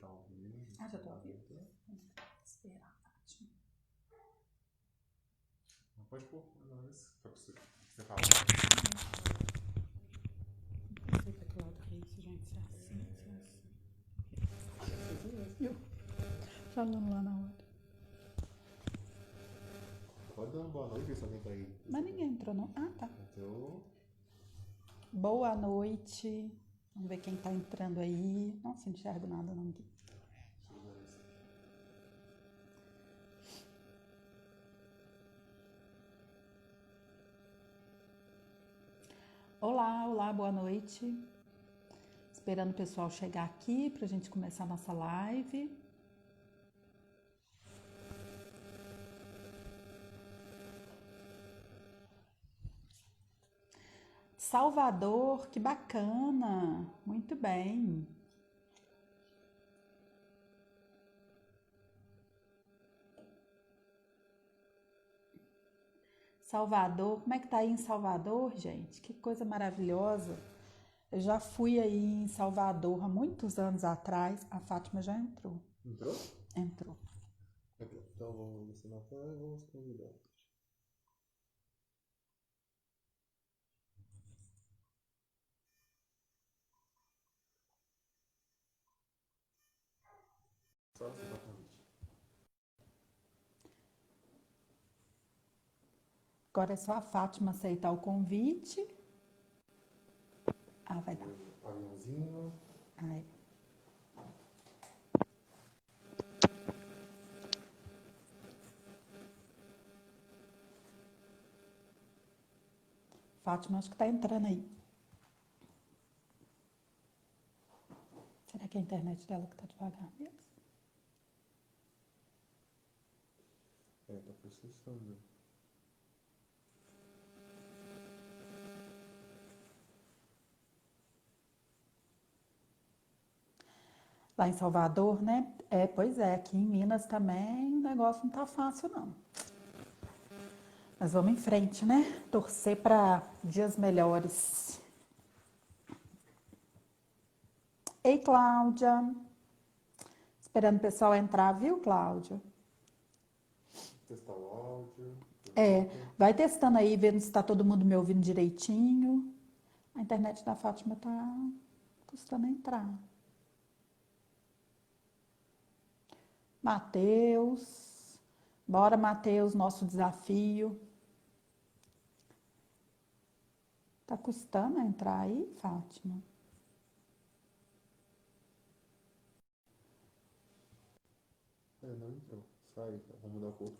tá ouvindo? Ah, já tô ouvindo? Esperar, Fátima. Não pode pôr, não, mas pra você fala. Não sei pra que lado que é isso, gente. Se é assim, se é assim. Eu falando lá na hora. Pode dar uma boa noite, ver se alguém tá aí. Mas ninguém entrou, não. Ah, tá. Então, Boa noite. Vamos ver quem tá entrando aí. Nossa, não enxergo nada, não. Olá, olá, boa noite. Esperando o pessoal chegar aqui pra gente começar a nossa live. Salvador, que bacana. Muito bem. Salvador, como é que tá aí em Salvador, gente? Que coisa maravilhosa. Eu já fui aí em Salvador há muitos anos atrás. A Fátima já entrou. entrou? Entrou. Aqui, então vamos descer na tela e vamos convidar. Só aceitar o convite. Agora é só a Fátima aceitar o convite. Ah, vai dar. Aviãozinho. Aí. Fátima, acho que tá entrando aí. Será que é a internet dela que tá devagar mesmo? Tá processando. Lá em Salvador, né? Pois é, aqui em Minas também o negócio não tá fácil, não. Mas vamos em frente, né? Torcer para dias melhores. Ei, Cláudia. Esperando o pessoal entrar, viu, Cláudia? Testar o áudio. Vai testando aí, vendo se tá todo mundo me ouvindo direitinho. A internet da Fátima tá custando entrar. Matheus. Bora, Matheus, nosso desafio. Tá custando entrar aí, Fátima? Não entrou. Sai, vamos mudar o corpo.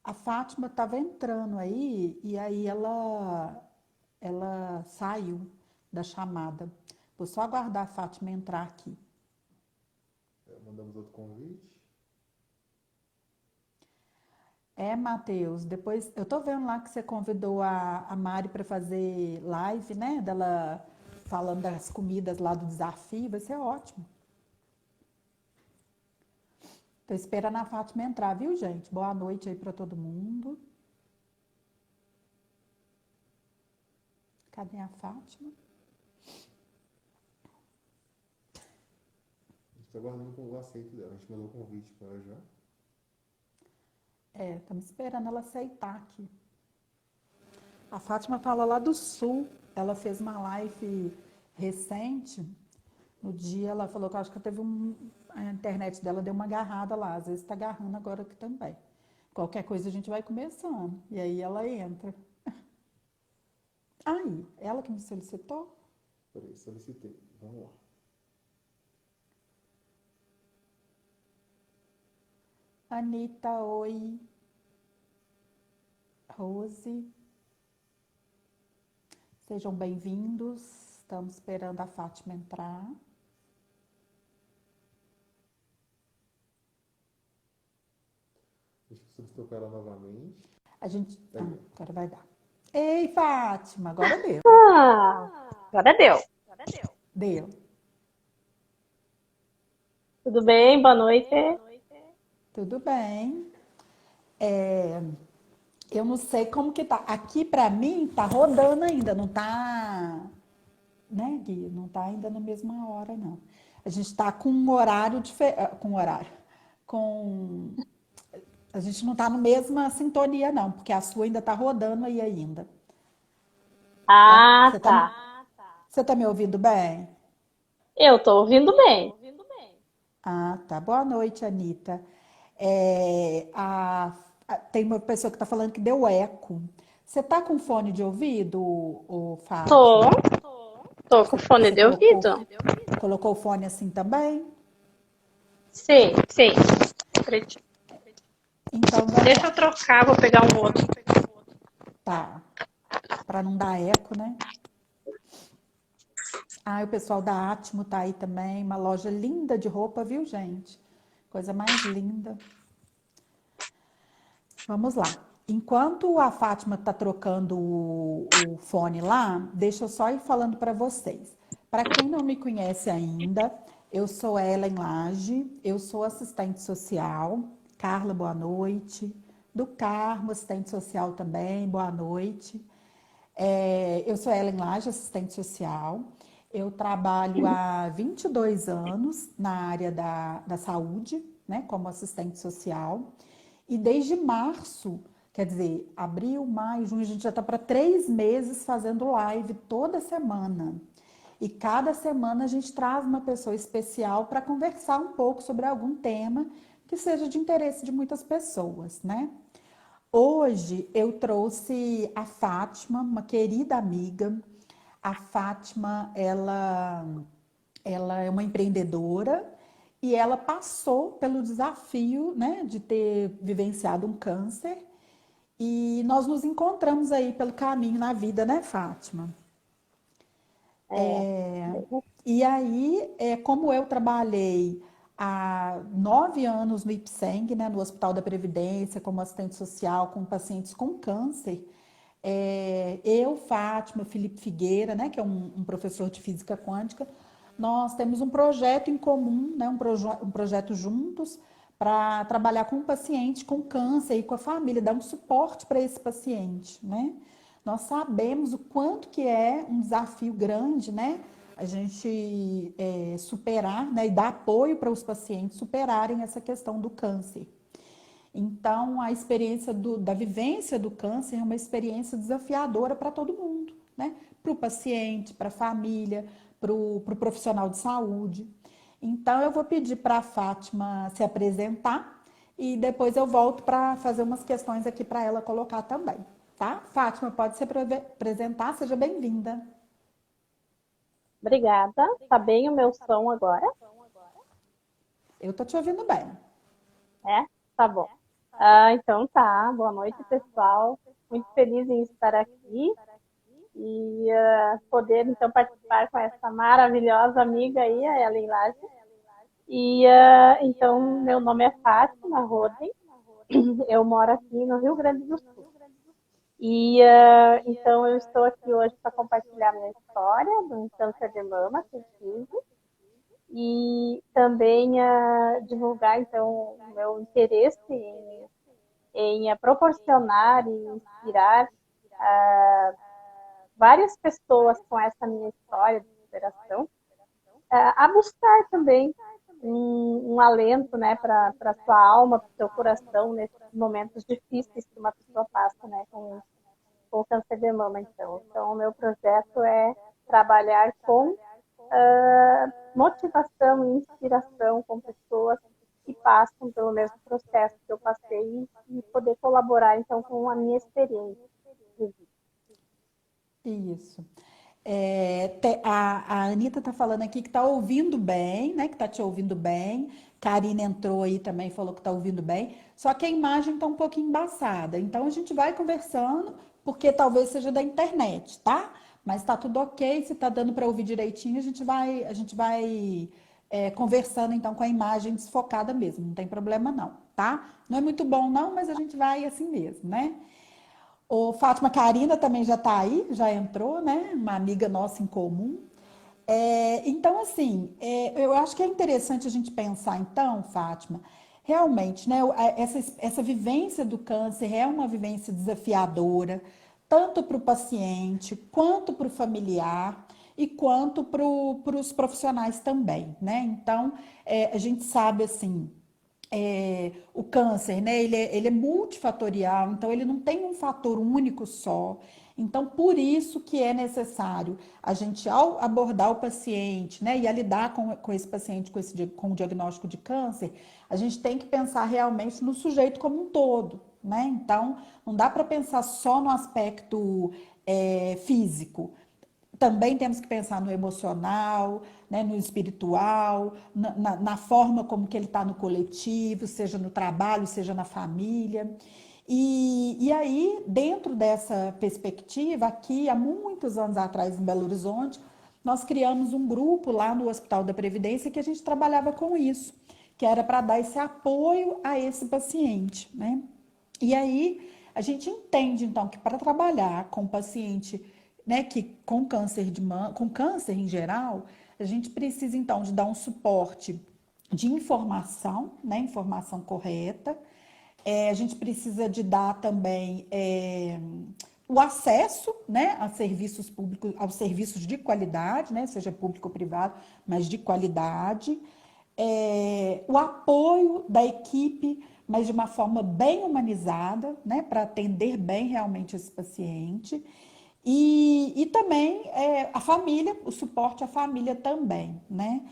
A Fátima estava entrando aí e aí ela saiu da chamada. Vou só aguardar a Fátima entrar aqui. Mandamos outro convite. Matheus, depois eu tô vendo lá que você convidou a Mari para fazer live, né? Dela falando das comidas lá do desafio, vai ser ótimo. Tô esperando a Fátima entrar, viu, gente? Boa noite aí para todo mundo. Cadê a Fátima? A gente tá aguardando o aceito dela. A gente mandou o convite para ela já. Estamos esperando ela aceitar aqui. A Fátima fala lá do Sul. Ela fez uma live recente. No dia ela falou que acho que teve a internet dela deu uma agarrada lá. Às vezes está agarrando agora aqui também. Qualquer coisa a gente vai começando. E aí ela entra. Aí, ela que me solicitou? Peraí, solicitei. Vamos lá. Anitta, oi. Rose. Sejam bem-vindos. Estamos esperando a Fátima entrar. A gente solicitou para ela novamente. Agora vai dar. Ei, Fátima, agora deu. Agora deu. Deu. Tudo bem? Boa noite. Tudo bem. Eu não sei como que tá. Aqui pra mim tá rodando ainda, não tá, né, Gui? Não tá ainda na mesma hora, não. A gente está com um horário diferente, com a gente não está na mesma sintonia não, porque a sua ainda está rodando aí ainda. Tá? Ah, Você tá, tá. você tá me ouvindo bem? Eu tô ouvindo bem. Ah, tá. Boa noite, Anitta. Tem uma pessoa que está falando que deu eco. Você tá com fone de ouvido, Tô, Fátima? tô com fone Você de ouvido. colocou o fone assim também? Sim, sim. Acredito. Então vamos Deixa eu lá. trocar, vou pegar um outro. Tá. Para não dar eco, né? Ah, o pessoal da Atmo tá aí também. Uma loja linda de roupa, viu, gente? Coisa mais linda. Vamos lá. Enquanto a Fátima está trocando o fone lá, deixa eu só ir falando para vocês. Para quem não me conhece ainda, eu sou Ellen Lage, eu sou assistente social. Carla, boa noite. Do Carmo, assistente social também, boa noite. Eu sou Ellen Lage, assistente social. Eu trabalho há 22 anos na área da saúde, né, como assistente social. E desde março, quer dizer, abril, maio, junho, a gente já está para 3 meses fazendo live toda semana. E cada semana a gente traz uma pessoa especial para conversar um pouco sobre algum tema que seja de interesse de muitas pessoas, né? Hoje eu trouxe a Fátima, uma querida amiga. A Fátima, ela é uma empreendedora e ela passou pelo desafio, né, de ter vivenciado um câncer. E nós nos encontramos aí pelo caminho na vida, né, Fátima? É, E aí, como eu trabalhei há 9 anos no IPSENG, né, no Hospital da Previdência, como assistente social com pacientes com câncer, eu, Fátima, Felipe Figueira, né, que é um professor de física quântica, nós temos um projeto em comum, né, um projeto juntos para trabalhar com o paciente com câncer e com a família, dar um suporte para esse paciente, né? Nós sabemos o quanto que é um desafio grande, né? A gente superar, né, e dar apoio para os pacientes superarem essa questão do câncer. Então, a experiência da vivência do câncer é uma experiência desafiadora para todo mundo, né? Para o paciente, para a família, para o profissional de saúde. Então, eu vou pedir para a Fátima se apresentar e depois eu volto para fazer umas questões aqui para ela colocar também, tá? Fátima, pode se apresentar, seja bem-vinda. obrigada. Tá bem o meu som agora? Eu tô te ouvindo bem. É? Tá bom. Ah, então tá. Boa noite, pessoal. Muito feliz em estar aqui e poder então participar com essa maravilhosa amiga aí, a Ellen Lage. E então, meu nome é Fátima Roden, eu moro aqui no Rio Grande do Sul. E então eu estou aqui hoje para compartilhar minha história do câncer de mama que eu tive e também divulgar então o meu interesse em proporcionar e inspirar várias pessoas com essa minha história de superação a buscar também um alento, né, para a sua alma, para o seu coração nesses momentos difíceis que uma pessoa passa, né, com o câncer de mama. Então, o meu projeto é trabalhar com motivação e inspiração com pessoas que passam pelo mesmo processo que eu passei e poder colaborar, então, com a minha experiência de vida. Isso. A Anitta está falando aqui que está ouvindo bem, né? Que está te ouvindo bem. Karina entrou aí também e falou que está ouvindo bem. Só que a imagem está um pouquinho embaçada. Então a gente vai conversando, porque talvez seja da internet, tá? Mas está tudo ok. Se está dando para ouvir direitinho, a gente vai conversando então com a imagem desfocada mesmo. Não tem problema não, tá? Não é muito bom não, mas a gente vai assim mesmo, né? O Fátima Karina também já está aí, já entrou, né? Uma amiga nossa em comum. Então, assim, eu acho que é interessante a gente pensar, então, Fátima, realmente, né? Essa vivência do câncer é uma vivência desafiadora, tanto para o paciente quanto para o familiar. e quanto para os profissionais também, né? Então, a gente sabe assim, o câncer, né? Ele é multifatorial, então ele não tem um fator único só. Então, por isso que é necessário a gente, ao abordar o paciente, né, e a lidar com esse paciente com o diagnóstico de câncer, a gente tem que pensar realmente no sujeito como um todo, né? Então, não dá para pensar só no aspecto físico. Também temos que pensar no emocional, né, no espiritual, na forma como que ele está no coletivo, seja no trabalho, seja na família. E aí, dentro dessa perspectiva, aqui, há muitos anos atrás, em Belo Horizonte, nós criamos um grupo lá no Hospital da Previdência que a gente trabalhava com isso, que era para dar esse apoio a esse paciente, né? E aí a gente entende então que para trabalhar com paciente, né, que com câncer de mama, com câncer em geral, a gente precisa então de dar um suporte de informação, né, informação correta. A gente precisa de dar também o acesso, né, a serviços públicos, aos serviços de qualidade, né, seja público ou privado, mas de qualidade, o apoio da equipe, mas de uma forma bem humanizada, né, para atender bem realmente esse paciente. E também a família, o suporte à família também, né?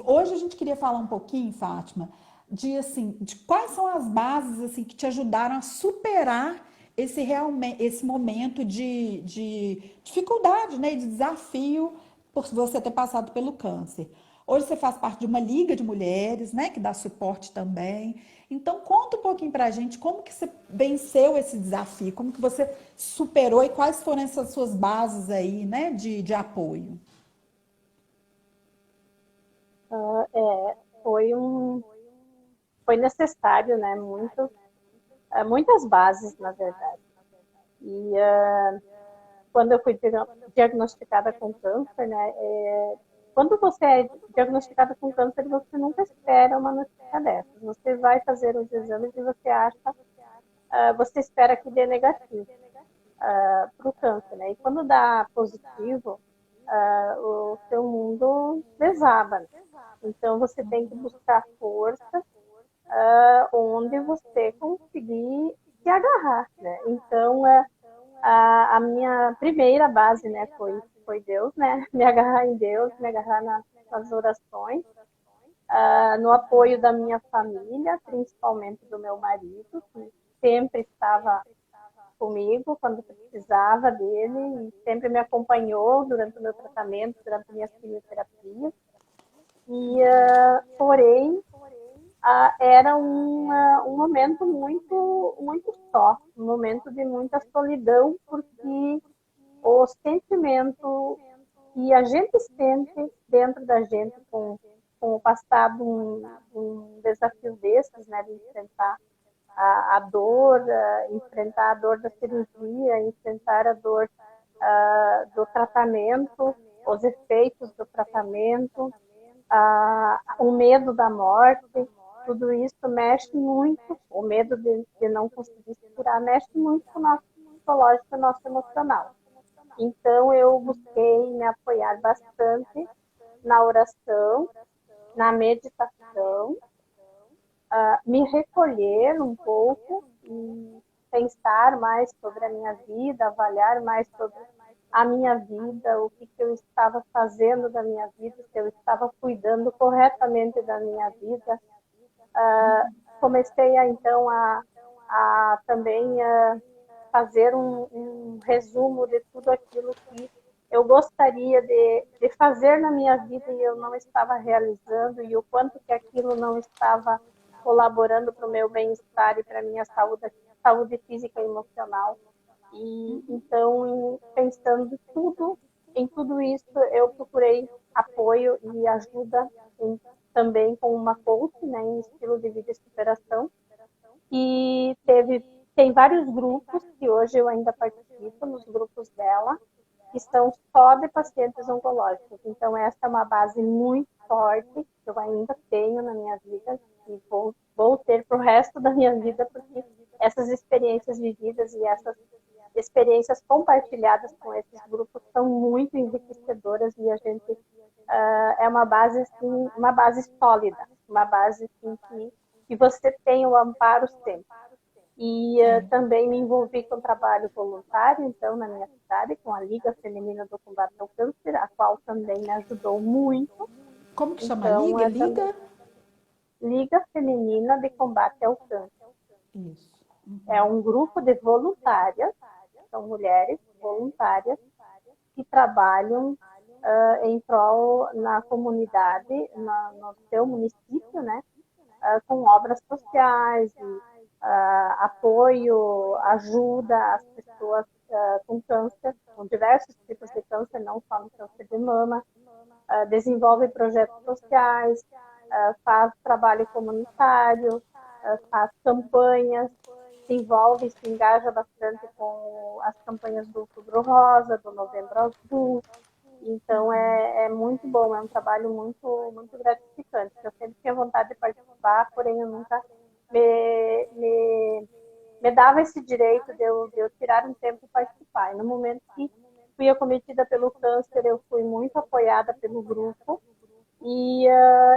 Hoje a gente queria falar um pouquinho, Fátima, de assim, de quais são as bases assim que te ajudaram a superar esse momento de dificuldade, né, de desafio por você ter passado pelo câncer. Hoje você faz parte de uma liga de mulheres, né, que dá suporte também. Então conta um pouquinho pra gente como que você venceu esse desafio, como que você superou e quais foram essas suas bases aí, né, de apoio. Foi foi necessário, né? Muitas bases, na verdade. E quando eu fui diagnosticada com câncer, né? Quando você é diagnosticada com câncer, você nunca espera uma notícia dessas. Você vai fazer os exames e você você espera que dê negativo para o câncer, né? E quando dá positivo, o seu mundo desaba, né? Então você tem que buscar força onde você conseguir se agarrar, né? Então a minha primeira base, né, foi Deus, né? Me agarrar em Deus, me agarrar nas orações, no apoio da minha família, principalmente do meu marido, que sempre estava comigo quando precisava dele e sempre me acompanhou durante o meu tratamento, durante minhas quimioterapias. E, porém, era um momento muito só, um momento de muita solidão, porque o sentimento que a gente sente dentro da gente com o passado um desafio desses, né, de enfrentar a dor, enfrentar a dor da cirurgia, enfrentar a dor do tratamento, os efeitos do tratamento, o medo da morte, tudo isso mexe muito, o medo de não conseguir se curar mexe muito com o nosso psicológico e o nosso emocional. Então, eu busquei me apoiar bastante na oração, na meditação, me recolher um pouco e pensar mais sobre a minha vida, avaliar mais sobre a minha vida, o que eu estava fazendo da minha vida, se eu estava cuidando corretamente da minha vida. Comecei então a também fazer um resumo de tudo aquilo que eu gostaria de fazer na minha vida e eu não estava realizando, e o quanto que aquilo não estava colaborando para o meu bem-estar e para a minha saúde física e emocional. E então, pensando em tudo isso, eu procurei apoio e ajuda também com uma coach, né, em estilo de vida e superação. E tem vários grupos que hoje eu ainda participo, nos grupos dela, que são só de pacientes oncológicos. Então, essa é uma base muito forte que eu ainda tenho na minha vida e vou ter para o resto da minha vida, porque essas experiências vividas e experiências compartilhadas com esses grupos são muito enriquecedoras e a gente é uma base assim, uma base sólida, uma base assim, que você tem o amparo sempre. E também me envolvi com trabalho voluntário, então, na minha cidade, com a Liga Feminina do Combate ao Câncer, a qual também me ajudou muito. Como que chama a Então, liga? Liga? Liga Feminina de Combate ao Câncer. Isso. É um grupo de voluntárias, são mulheres voluntárias, que trabalham em prol na comunidade, no seu município, né, com obras sociais, apoio, ajuda às pessoas com câncer, com diversos tipos de câncer, não só no câncer de mama, desenvolve projetos sociais, faz trabalho comunitário, faz campanhas, se envolve, se engaja bastante com as campanhas do Outubro Rosa, do Novembro Azul. Então, é muito bom, é um trabalho muito, muito gratificante. Eu sempre tinha vontade de participar, porém eu nunca me dava esse direito de eu tirar um tempo para participar. E no momento que fui acometida pelo câncer, eu fui muito apoiada pelo grupo. E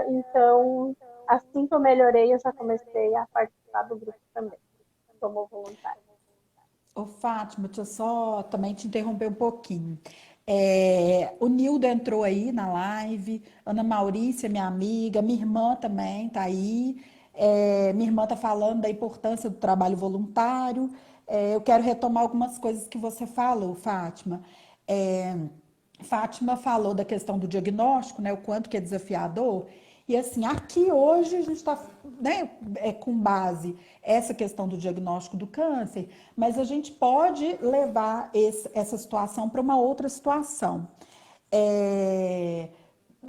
então, assim que eu melhorei, eu já comecei a participar do grupo também, como voluntária. Ô, Fátima, deixa eu só também te interromper um pouquinho. O Nildo entrou aí na live, Ana Maurícia, minha amiga, minha irmã também tá aí. Minha irmã tá falando da importância do trabalho voluntário. Eu quero retomar algumas coisas que você falou, Fátima. É, Fátima falou da questão do diagnóstico, né, o quanto que é desafiador. E assim, aqui hoje a gente está, né, com base essa questão do diagnóstico do câncer, mas a gente pode levar essa situação para uma outra situação. É,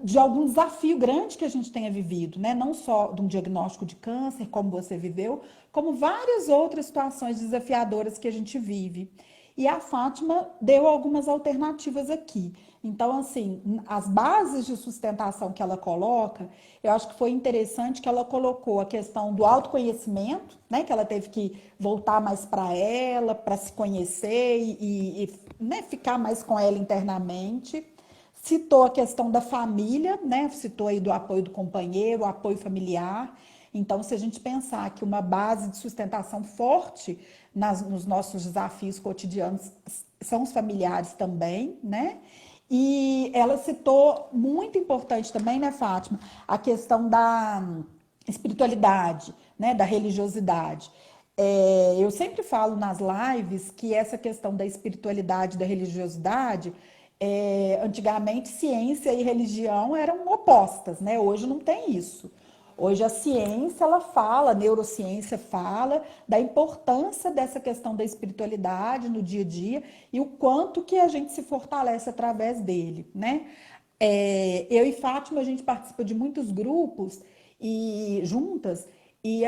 de algum desafio grande que a gente tenha vivido, né? Não só de um diagnóstico de câncer, como você viveu, como várias outras situações desafiadoras que a gente vive. E a Fátima deu algumas alternativas aqui. Então, assim, as bases de sustentação que ela coloca, eu acho que foi interessante que ela colocou a questão do autoconhecimento, né? Que ela teve que voltar mais para ela, para se conhecer né, ficar mais com ela internamente. Citou a questão da família, né? Citou aí do apoio do companheiro, o apoio familiar. Então, se a gente pensar que uma base de sustentação forte nos nossos desafios cotidianos são os familiares também, né? E ela citou, muito importante também, né, Fátima, a questão da espiritualidade, né, da religiosidade. Eu sempre falo nas lives que essa questão da espiritualidade, da religiosidade, antigamente ciência e religião eram opostas, né? Hoje não tem isso. Hoje a ciência ela fala, a neurociência fala da importância dessa questão da espiritualidade no dia a dia e o quanto que a gente se fortalece através dele, né? Eu e Fátima a gente participa de muitos grupos e juntas e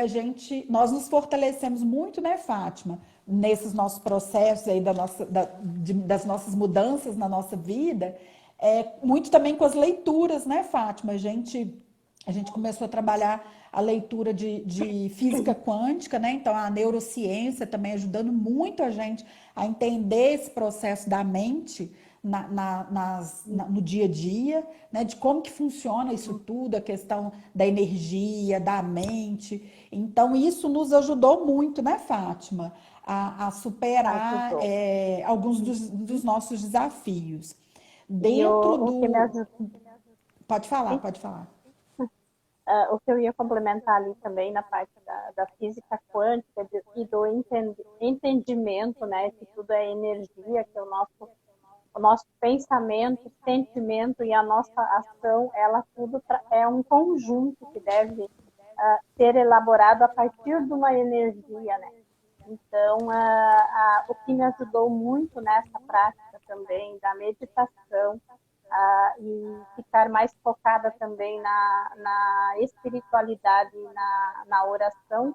nós nos fortalecemos muito, né, Fátima, nesses nossos processos aí das nossas mudanças na nossa vida, muito também com as leituras, né, Fátima? A gente começou a trabalhar a leitura de física quântica, né? Então, a neurociência também ajudando muito a gente a entender esse processo da mente no dia a dia, né? De como que funciona isso tudo, a questão da energia, da mente. Então, isso nos ajudou muito, né, Fátima? A superar Ajudou. alguns dos nossos desafios. E Dentro o que me do... ajudou, Pode falar, sim, pode falar. o que eu ia complementar ali também na parte da física quântica e do entendimento, né, que tudo é energia, que o nosso pensamento, sentimento e a nossa ação, ela tudo é um conjunto que deve ser elaborado a partir de uma energia, né? Então, o que me ajudou muito nessa prática também da meditação e ficar mais focada também na espiritualidade, na oração,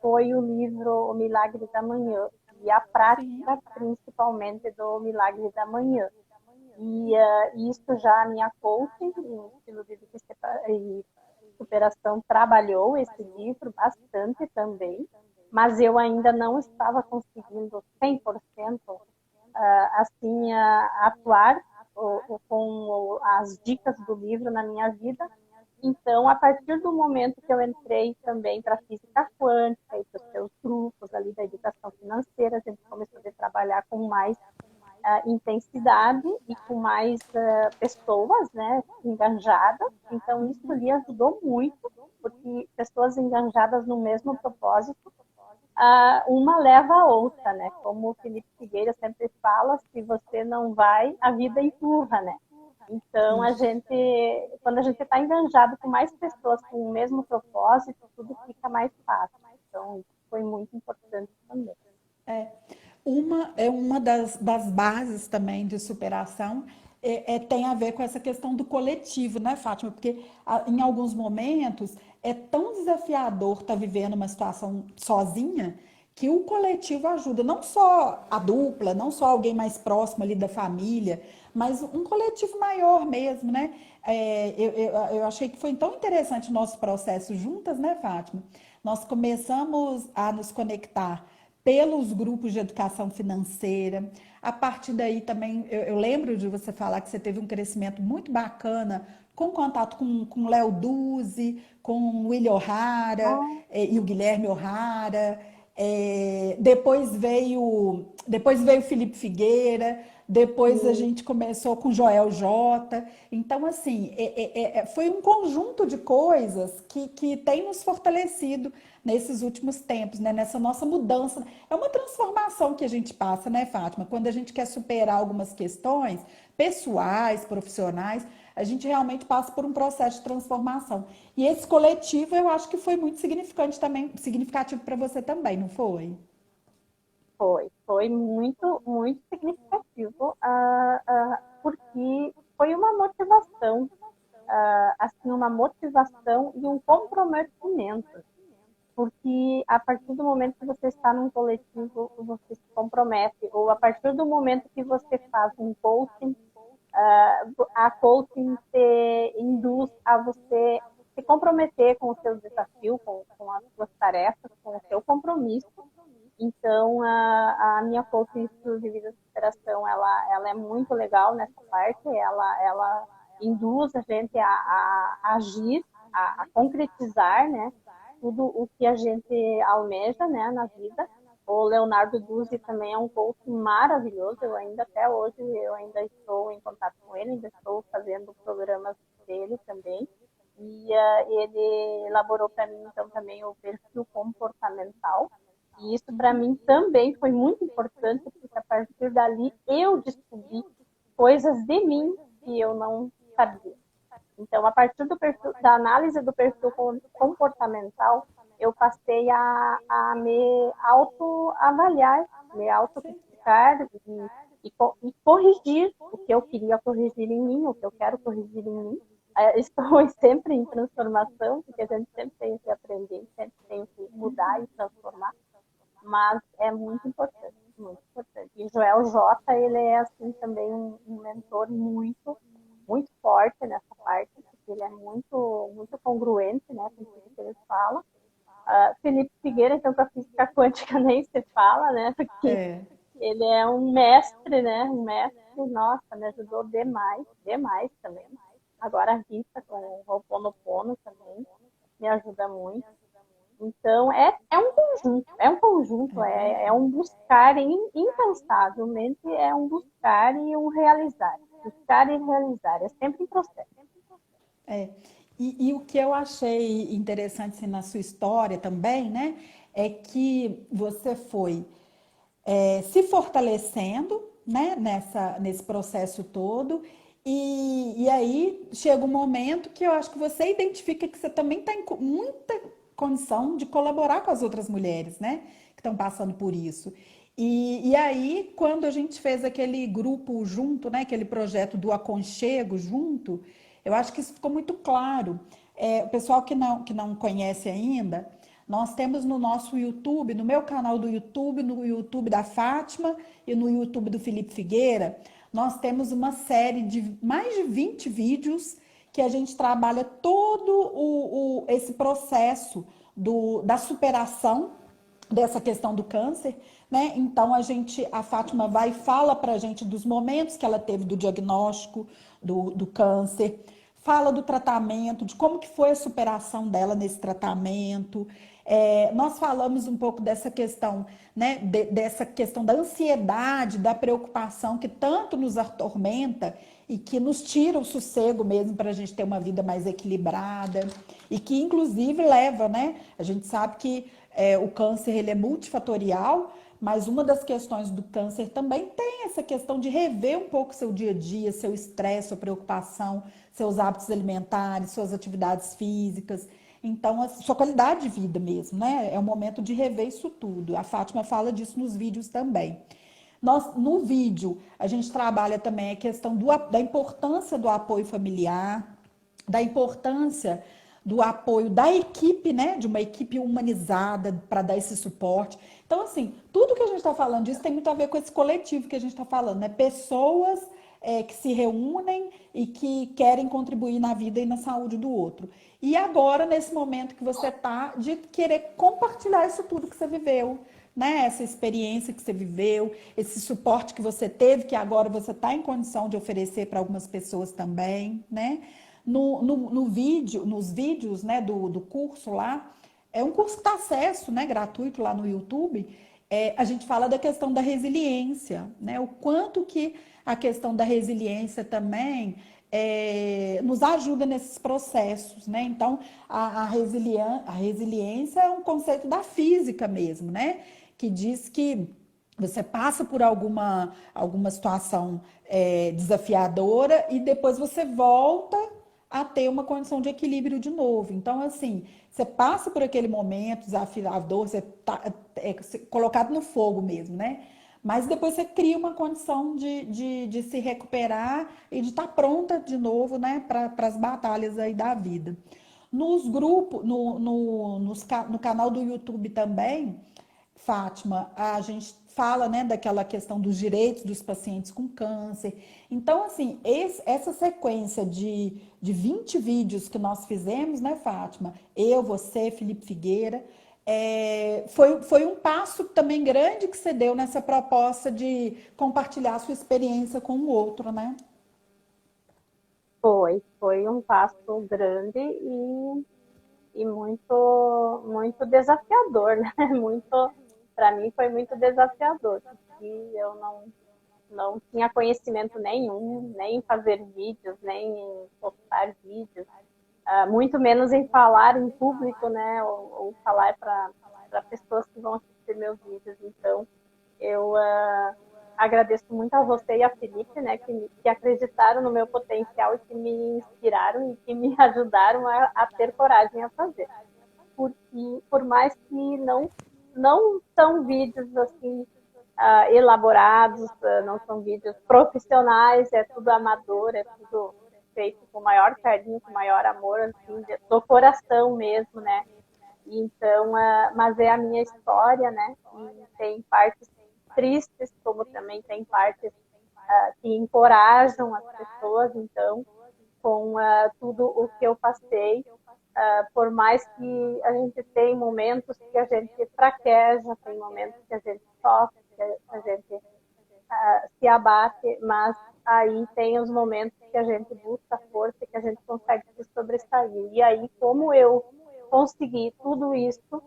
foi o livro O Milagre da Manhã e a Sim. prática principalmente do Milagre da Manhã. E isso já a minha coach em estilo de vida e superação trabalhou esse livro bastante também, mas eu ainda não estava conseguindo 100% assim, atuar com as dicas do livro na minha vida. Então, a partir do momento que eu entrei também para a física quântica e para os seus grupos ali da educação financeira, a gente começou a trabalhar com mais intensidade e com mais pessoas, né, engajadas. Então, isso lhe ajudou muito, porque pessoas engajadas no mesmo propósito, uma leva a outra, né? Como o Felipe Figueira sempre fala, se você não vai, a vida empurra, né? Então, quando a gente está enganjado com mais pessoas com o mesmo propósito, tudo fica mais fácil. Então, isso foi muito importante também. Uma das bases também de superação tem a ver com essa questão do coletivo, né, Fátima? Porque em alguns momentos é tão desafiador estar vivendo uma situação sozinha que o coletivo ajuda, não só a dupla, não só alguém mais próximo ali da família, mas um coletivo maior mesmo, né? Eu achei que foi tão interessante o nosso processo juntas, né, Fátima? Nós começamos a nos conectar pelos grupos de educação financeira. A partir daí também, eu lembro de você falar que você teve um crescimento muito bacana com contato com Léo Duzzi, com o William O'Hara e o Guilherme O'Hara. Depois veio Felipe Figueira, depois a gente começou com Joel J. Então, assim, foi um conjunto de coisas que tem nos fortalecido nesses últimos tempos, né? Nessa nossa mudança. É uma transformação que a gente passa, né, Fátima? Quando a gente quer superar algumas questões pessoais, profissionais, a gente realmente passa por um processo de transformação. E esse coletivo, eu acho que foi muito significativo para você também, não foi? Foi muito, muito significativo, porque foi uma motivação, assim, uma motivação e um comprometimento. Porque a partir do momento que você está num coletivo, você se compromete, ou a partir do momento que você faz um coaching, a coaching te induz a você se comprometer com o seu desafio, com as suas tarefas, com o seu compromisso. Então, a minha coaching de vida de superação, ela é muito legal nessa parte, ela induz a gente a agir, a concretizar, né, tudo o que a gente almeja, né, na vida. O Leonardo Duzzi também é um coach maravilhoso, até hoje, eu ainda estou em contato com ele, ainda estou fazendo programas dele também. E ele elaborou para mim, então, também o perfil comportamental. E isso, para mim, também foi muito importante, porque a partir dali eu descobri coisas de mim que eu não sabia. Então, a partir da análise do perfil comportamental, eu passei a me autoavaliar, me autocriticar e corrigir o que eu queria corrigir em mim, o que eu quero corrigir em mim. Estou sempre em transformação, porque a gente sempre tem que aprender, sempre tem que mudar e transformar, mas é muito importante, muito importante. E Joel J, ele é assim também um mentor muito, muito forte nessa parte, porque ele é muito, muito congruente, né, com tudo que ele fala. Felipe Figueira, então, com a física quântica nem se fala, né, porque ele é um mestre, né, nossa, me ajudou demais, demais também. Agora a Rita com o Ho'oponopono também me ajuda muito. Então, é um conjunto, é um buscar incansavelmente, é um buscar e um realizar. Buscar e realizar, é sempre um processo. E o que eu achei interessante assim, na sua história também, né, é que você foi se fortalecendo, né, nesse processo todo, e aí chega um momento que eu acho que você identifica que você também está em muita condição de colaborar com as outras mulheres, né, que estão passando por isso. E aí, quando a gente fez aquele grupo junto, né, aquele projeto do aconchego junto, eu acho que isso ficou muito claro. O pessoal que não conhece ainda, nós temos no nosso YouTube, no meu canal do YouTube, no YouTube da Fátima e no YouTube do Felipe Figueira, nós temos uma série de mais de 20 vídeos que a gente trabalha todo esse processo da superação dessa questão do câncer, né? Então a Fátima vai e fala para a gente dos momentos que ela teve do diagnóstico do câncer, fala do tratamento, de como que foi a superação dela nesse tratamento. Nós falamos um pouco dessa questão, né, dessa questão da ansiedade, da preocupação que tanto nos atormenta e que nos tira o sossego mesmo para a gente ter uma vida mais equilibrada e que inclusive leva, né? A gente sabe que o câncer ele é multifatorial, mas uma das questões do câncer também tem essa questão de rever um pouco seu dia a dia, seu estresse, sua preocupação, seus hábitos alimentares, suas atividades físicas. Então, a sua qualidade de vida mesmo, né? É o momento de rever isso tudo. A Fátima fala disso nos vídeos também. No vídeo, a gente trabalha também a questão da importância do apoio familiar, da importância do apoio da equipe, né? De uma equipe humanizada para dar esse suporte. Então, assim, tudo que a gente está falando disso tem muito a ver com esse coletivo que a gente está falando, né? Pessoas que se reúnem e que querem contribuir na vida e na saúde do outro. E agora, nesse momento que você está, de querer compartilhar isso tudo que você viveu, né? Essa experiência que você viveu, esse suporte que você teve, que agora você está em condição de oferecer para algumas pessoas também, né? Nos vídeos, né, do curso lá, é um curso que dá acesso, né, gratuito lá no YouTube. A gente fala da questão da resiliência, né? O quanto que a questão da resiliência também nos ajuda nesses processos, né? Então, a resiliência é um conceito da física mesmo, né? Que diz que você passa por alguma situação desafiadora e depois você volta a ter uma condição de equilíbrio de novo. Então, assim, você passa por aquele momento desafiador, você tá colocado no fogo mesmo, né? Mas depois você cria uma condição de se recuperar e de estar pronta de novo, né, para as batalhas aí da vida. Nos grupos, no canal do YouTube também, Fátima, a gente fala, né, daquela questão dos direitos dos pacientes com câncer. Então, assim, essa sequência de 20 vídeos que nós fizemos, né, Fátima? Eu, você, Felipe Figueira, foi um passo também grande que você deu nessa proposta de compartilhar a sua experiência com o outro, né? Foi um passo grande e muito, muito desafiador, né? Muito, para mim foi muito desafiador, porque eu não tinha conhecimento nenhum, nem em fazer vídeos, nem em postar vídeos, muito menos em falar em público, né? Ou falar para pessoas que vão assistir meus vídeos. Então, eu agradeço muito a você e a Felipe, né, que acreditaram no meu potencial e que me inspiraram e que me ajudaram a ter coragem a fazer. Porque, por mais que não são vídeos assim elaborados, não são vídeos profissionais, é tudo amador, é tudo feito com o maior carinho, com o maior amor, assim, do coração mesmo, né? Então, mas é a minha história, né? E tem partes tristes, como também tem partes que encorajam as pessoas. Então, com tudo o que eu passei, por mais que a gente tem momentos que a gente fraqueja, tem momentos que a gente sofre, que a gente se abate, mas aí tem os momentos que a gente busca força e que a gente consegue se sobressair. E aí, como eu consegui tudo isso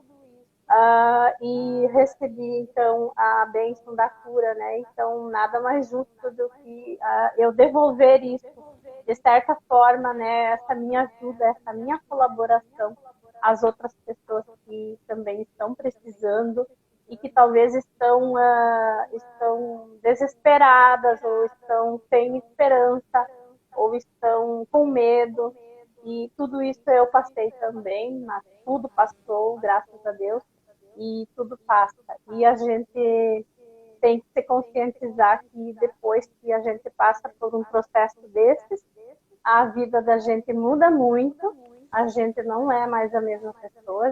e recebi, então, a bênção da cura, né? Então, nada mais justo do que eu devolver isso, de certa forma, né? Essa minha ajuda, essa minha colaboração às outras pessoas que também estão precisando e que talvez estão desesperadas ou estão sem esperança ou estão com medo. E tudo isso eu passei também, mas tudo passou, graças a Deus, e tudo passa. E a gente tem que se conscientizar que depois que a gente passa por um processo desses, a vida da gente muda muito, a gente não é mais a mesma pessoa,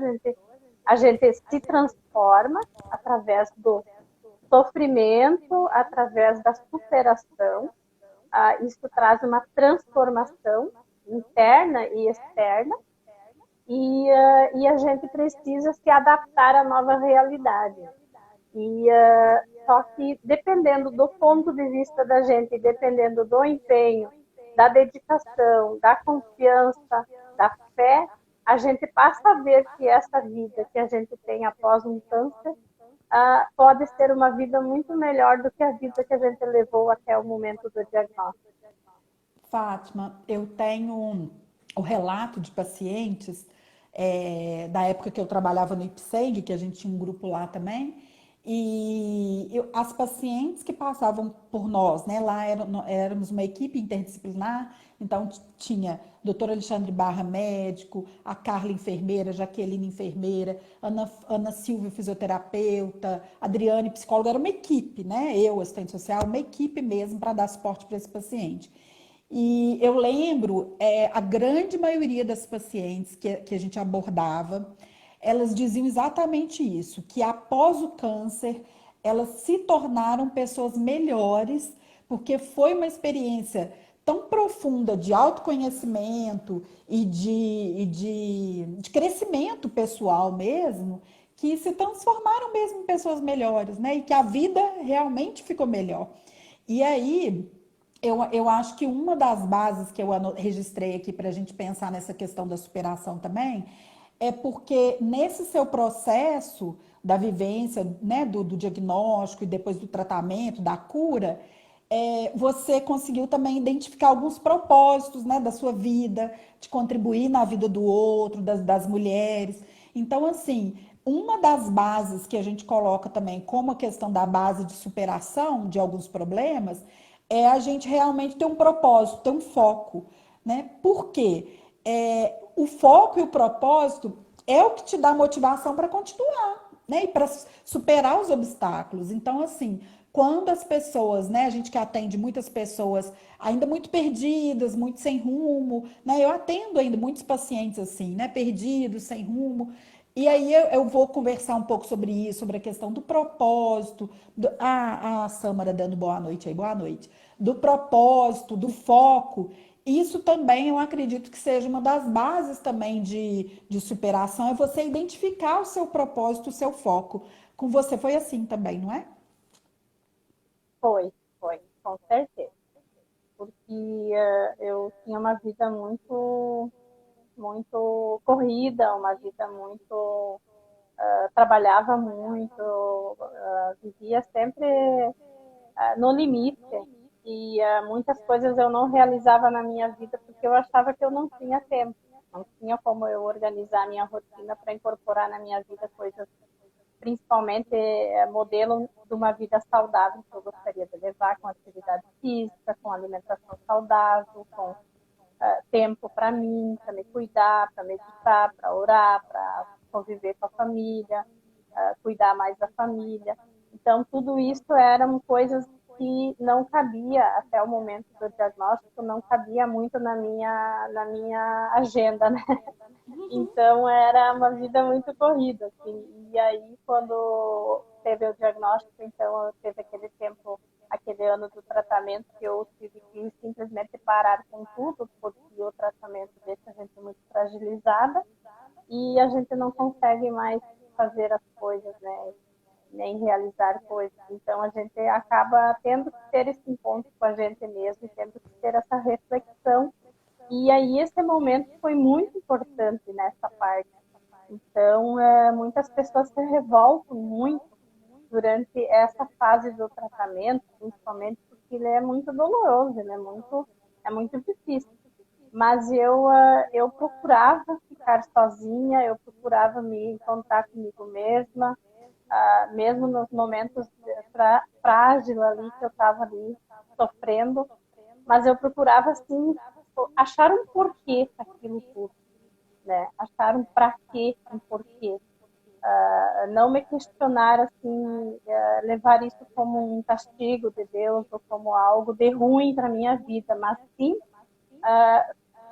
a gente se transforma através do sofrimento, através da superação. Isso traz uma transformação interna e externa, e a gente precisa se adaptar à nova realidade. Só que dependendo do ponto de vista da gente, dependendo do empenho, da dedicação, da confiança, da fé, a gente passa a ver que essa vida que a gente tem após um câncer pode ser uma vida muito melhor do que a vida que a gente levou até o momento do diagnóstico. Fátima, eu tenho o relato de pacientes da época que eu trabalhava no IPSEG, que a gente tinha um grupo lá também, e as pacientes que passavam por nós, né, lá éramos uma equipe interdisciplinar, então tinha doutor Alexandre Barra, médico, a Carla, enfermeira, Jaqueline, enfermeira, Ana Silva, fisioterapeuta, Adriane, psicóloga, era uma equipe, né, eu, assistente social, uma equipe mesmo para dar suporte para esse paciente. E eu lembro, a grande maioria das pacientes que a gente abordava, elas diziam exatamente isso, que após o câncer, elas se tornaram pessoas melhores, porque foi uma experiência tão profunda de autoconhecimento de crescimento pessoal mesmo, que se transformaram mesmo em pessoas melhores, né? E que a vida realmente ficou melhor. E aí, eu acho que uma das bases que eu registrei aqui para a gente pensar nessa questão da superação também é porque nesse seu processo da vivência, né, do diagnóstico e depois do tratamento, da cura, você conseguiu também identificar alguns propósitos, né, da sua vida, de contribuir na vida do outro, das mulheres. Então, assim, uma das bases que a gente coloca também como a questão da base de superação de alguns problemas é a gente realmente ter um propósito, ter um foco, né? Por quê? O foco e o propósito é o que te dá motivação para continuar, né? E para superar os obstáculos. Então, assim, quando as pessoas, né? A gente que atende muitas pessoas ainda muito perdidas, muito sem rumo, né? Eu atendo ainda muitos pacientes assim, né? Perdidos, sem rumo. E aí eu vou conversar um pouco sobre isso, sobre a questão do propósito. A Sâmara dando boa noite aí, boa noite. Do propósito, do foco. Isso também eu acredito que seja uma das bases também de superação, é você identificar o seu propósito, o seu foco. Com você foi assim também, não é? Foi, com certeza. Porque eu tinha uma vida muito corrida, uma vida muito trabalhava muito, vivia sempre no limite e muitas coisas eu não realizava na minha vida porque eu achava que eu não tinha tempo, não tinha como eu organizar a minha rotina para incorporar na minha vida coisas, principalmente modelo de uma vida saudável que eu gostaria de levar com atividade física, com alimentação saudável, com tempo para mim, para me cuidar, para meditar, para orar, para conviver com a família, cuidar mais da família. Então, tudo isso eram coisas que não cabia, até o momento do diagnóstico, não cabia muito na minha agenda, né? Então, era uma vida muito corrida, assim. E aí, quando teve o diagnóstico, então, teve aquele tempo, aquele ano do tratamento, que eu tive que simplesmente parar com tudo, porque o tratamento deixa a gente muito fragilizada e a gente não consegue mais fazer as coisas, né? Nem realizar coisas. Então, a gente acaba tendo que ter esse encontro com a gente mesmo, tendo que ter essa reflexão. E aí, esse momento foi muito importante nessa parte. Então, muitas pessoas se revoltam muito durante essa fase do tratamento, principalmente porque ele é muito doloroso, ele é muito difícil. Mas eu procurava ficar sozinha, eu procurava me encontrar comigo mesma, mesmo nos momentos frágeis ali que eu estava ali sofrendo, mas eu procurava assim achar um porquê para aquilo tudo, né? Achar um para quê, um porquê. Não me questionar assim, levar isso como um castigo de Deus ou como algo de ruim para minha vida, mas sim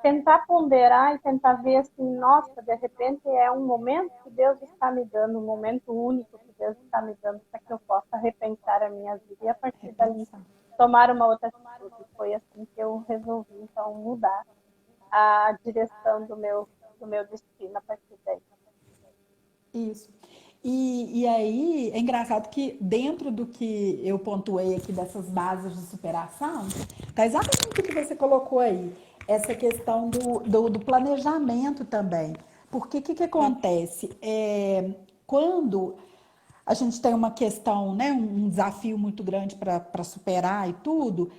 tentar ponderar e tentar ver assim, nossa, de repente é um momento que Deus está me dando, um momento único que Deus está me dando para que eu possa repensar a minha vida e a partir dali Repensar. tomar uma outra atitude. Foi assim que eu resolvi então mudar a direção do meu destino a partir daí. Isso. E aí é engraçado que dentro do que eu pontuei aqui dessas bases de superação, tá exatamente o que você colocou aí, essa questão do planejamento também. Porque o que acontece? Quando a gente tem uma questão, né, um desafio muito grande para superar e tudo,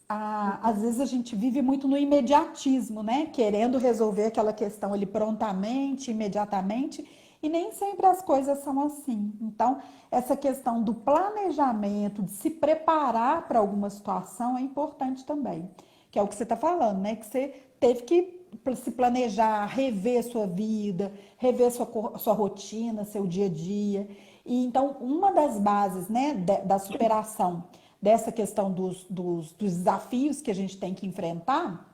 às vezes a gente vive muito no imediatismo, né? Querendo resolver aquela questão ali prontamente, imediatamente, e nem sempre as coisas são assim. Então, essa questão do planejamento, de se preparar para alguma situação é importante também, que é o que você está falando, né? Que você teve que se planejar, rever sua vida, rever sua rotina, seu dia a dia. E então, uma das bases, né, da superação dessa questão dos desafios que a gente tem que enfrentar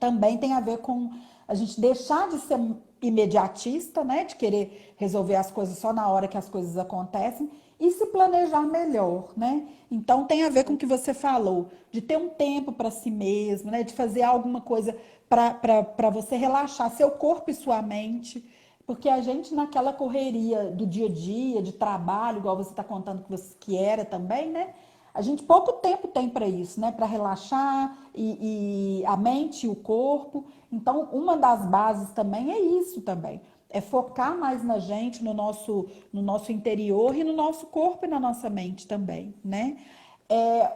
também tem a ver com a gente deixar de ser imediatista, né, de querer resolver as coisas só na hora que as coisas acontecem e se planejar melhor, né? Então tem a ver com o que você falou, de ter um tempo para si mesmo, né, de fazer alguma coisa para você relaxar seu corpo e sua mente, porque a gente naquela correria do dia a dia, de trabalho, igual você está contando que era também, né? A gente pouco tempo tem para isso, né? Para relaxar e a mente e o corpo. Então, uma das bases também é isso também. É focar mais na gente, no nosso interior e no nosso corpo e na nossa mente também, né?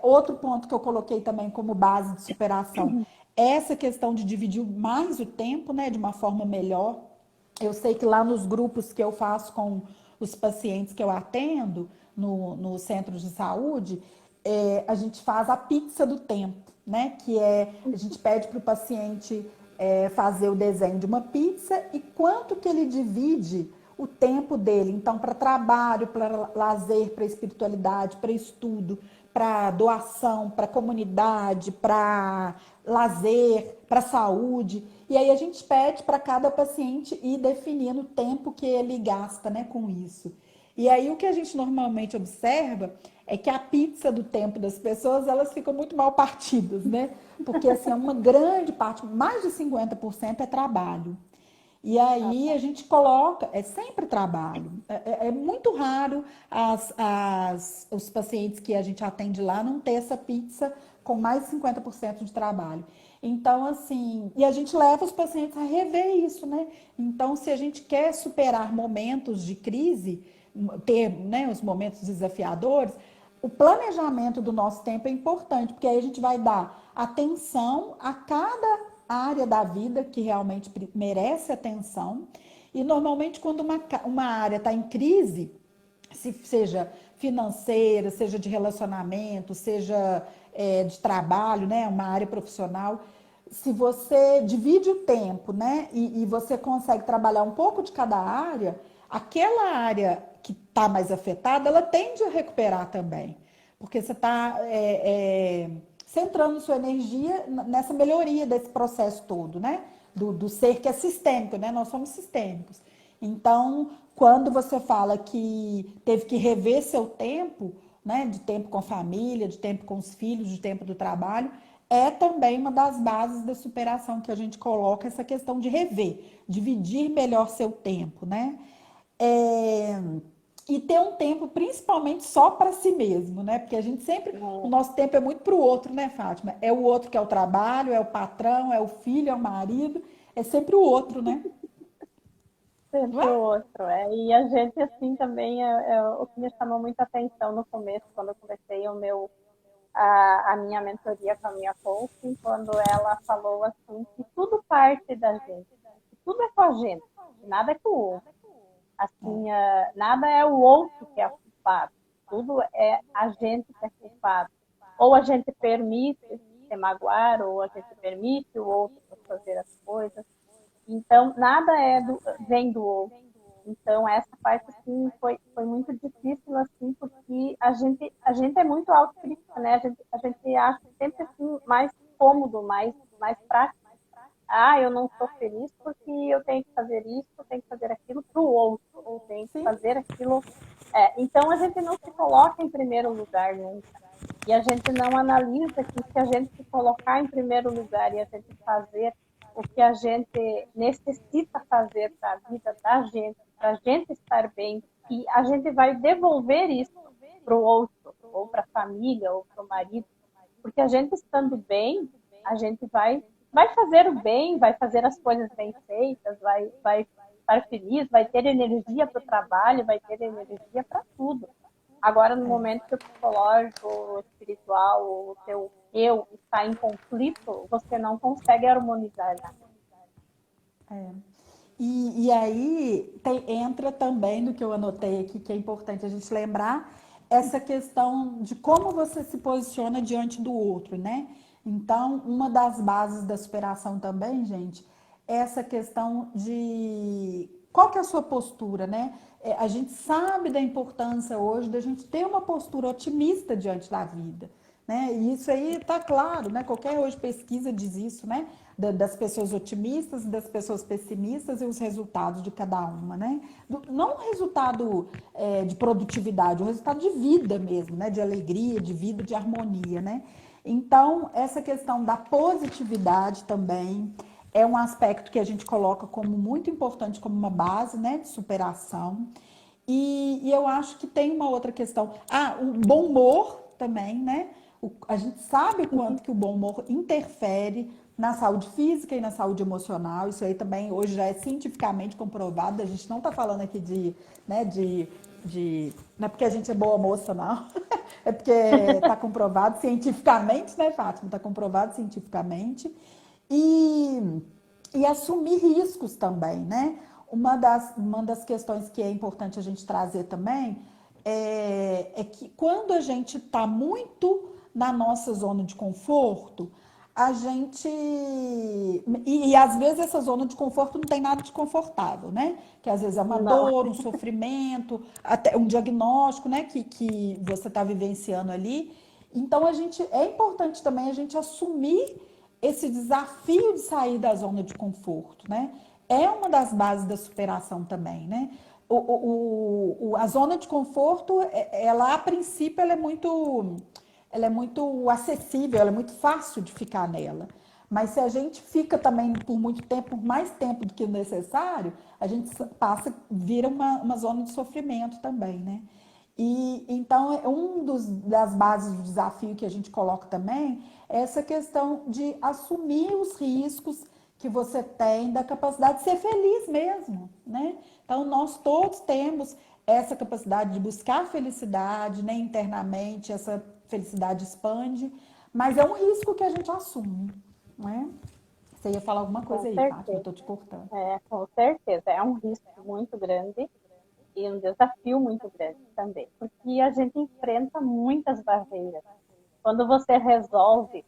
Outro ponto que eu coloquei também como base de superação é essa questão de dividir mais o tempo, né? De uma forma melhor. Eu sei que lá nos grupos que eu faço com os pacientes que eu atendo no centro de saúde, a gente faz a pizza do tempo, né? Que é, a gente pede para o paciente fazer o desenho de uma pizza e quanto que ele divide o tempo dele. Então, para trabalho, para lazer, para espiritualidade, para estudo, para doação, para comunidade, para lazer, para saúde. E aí a gente pede para cada paciente ir definindo o tempo que ele gasta, né, com isso. E aí o que a gente normalmente observa é que a pizza do tempo das pessoas, elas ficam muito mal partidas, né? Porque assim, uma grande parte, mais de 50% é trabalho. E aí a gente coloca, é sempre trabalho. É muito raro os pacientes que a gente atende lá não ter essa pizza com mais de 50% de trabalho. Então, assim, e a gente leva os pacientes a rever isso, né? Então, se a gente quer superar momentos de crise, ter, né, os momentos desafiadores, o planejamento do nosso tempo é importante, porque aí a gente vai dar atenção a cada área da vida que realmente merece atenção. E normalmente, quando uma área está em crise, seja financeira, seja de relacionamento, seja de trabalho, né, uma área profissional, se você divide o tempo, né, e você consegue trabalhar um pouco de cada área, aquela área que está mais afetada, ela tende a recuperar também, porque você está centrando sua energia nessa melhoria desse processo todo, né, do ser que é sistêmico, né, nós somos sistêmicos. Então, quando você fala que teve que rever seu tempo, né, de tempo com a família, de tempo com os filhos, de tempo do trabalho, é também uma das bases da superação que a gente coloca, essa questão de rever, dividir melhor seu tempo, né? É, e ter um tempo principalmente só para si mesmo, né? Porque a gente sempre, o nosso tempo é muito para o outro, né, Fátima? É o outro que é o trabalho, é o patrão, é o filho, é o marido, é sempre o outro, né? Não Sempre o é? outro. E a gente, assim, também, o que me chamou muita atenção no começo, quando eu comecei a minha mentoria com a minha coaching, quando ela falou, assim, que tudo parte da gente, que tudo é com a gente, nada é com o outro. Assim, nada é o outro que é culpado, tudo é a gente que é culpado. Ou a gente permite se magoar, ou a gente permite o outro fazer as coisas. Então, nada vem do outro. Então, essa parte, assim, foi muito difícil, assim, porque a gente é muito autocrítica, né? A gente acha sempre, assim, mais cômodo, mais prático. Ah, eu não estou feliz porque eu tenho que fazer isso, eu tenho que fazer aquilo para o outro, ou tenho que Sim, fazer aquilo. Então, a gente não se coloca em primeiro lugar nunca. E a gente não analisa que se a gente se colocar em primeiro lugar e a gente fazer o que a gente necessita fazer para a vida da gente, para a gente estar bem, e a gente vai devolver isso para o outro, ou para a família, ou para o marido, porque a gente estando bem, a gente vai fazer o bem, vai fazer as coisas bem feitas, vai estar feliz, vai ter energia para o trabalho, vai ter energia para tudo. Agora, no momento que o psicológico, o espiritual, o teu eu está em conflito, você não consegue harmonizar nada. E aí entra também no que eu anotei aqui, que é importante a gente lembrar, essa questão de como você se posiciona diante do outro, né? Então, uma das bases da superação também, gente, é essa questão de qual que é a sua postura, né? A gente sabe da importância hoje da gente ter uma postura otimista diante da vida, né? E isso aí está claro, né? Qualquer hoje pesquisa diz isso, né? Das pessoas otimistas e das pessoas pessimistas e os resultados de cada uma, né? Não o resultado de produtividade, o resultado de vida mesmo, né? De alegria, de vida, de harmonia, né? Então, essa questão da positividade também é um aspecto que a gente coloca como muito importante, como uma base, né? De superação. E eu acho que tem uma outra questão. O bom humor também, né? A gente sabe o quanto que o bom humor interfere na saúde física e na saúde emocional. Isso aí também hoje já é cientificamente comprovado. A gente não está falando aqui né, não é porque a gente é boa moça, não. É porque está comprovado cientificamente, né, Fátima? Está comprovado cientificamente. E assumir riscos também, né? Uma das questões que é importante a gente trazer também é que quando a gente está muito na nossa zona de conforto, a gente. E às vezes essa zona de conforto não tem nada de confortável, né? Que às vezes é uma Não. dor, um sofrimento, até um diagnóstico, né? Que você está vivenciando ali. Então é importante também a gente assumir esse desafio de sair da zona de conforto, né? É uma das bases da superação também, né? A zona de conforto, ela a princípio, ela é muito acessível, ela é muito fácil de ficar nela. Mas se a gente fica também por muito tempo, por mais tempo do que o necessário, a gente vira uma zona de sofrimento também, né? E então, das bases do desafio que a gente coloca também é essa questão de assumir os riscos que você tem, da capacidade de ser feliz mesmo, né? Então, nós todos temos essa capacidade de buscar felicidade, né, internamente, essa felicidade expande, mas é um risco que a gente assume, né? Você ia falar alguma Com coisa aí, Fátima, eu certeza. tô te cortando. Com certeza. É um risco muito grande e um desafio muito grande também, porque a gente enfrenta muitas barreiras. Quando você resolve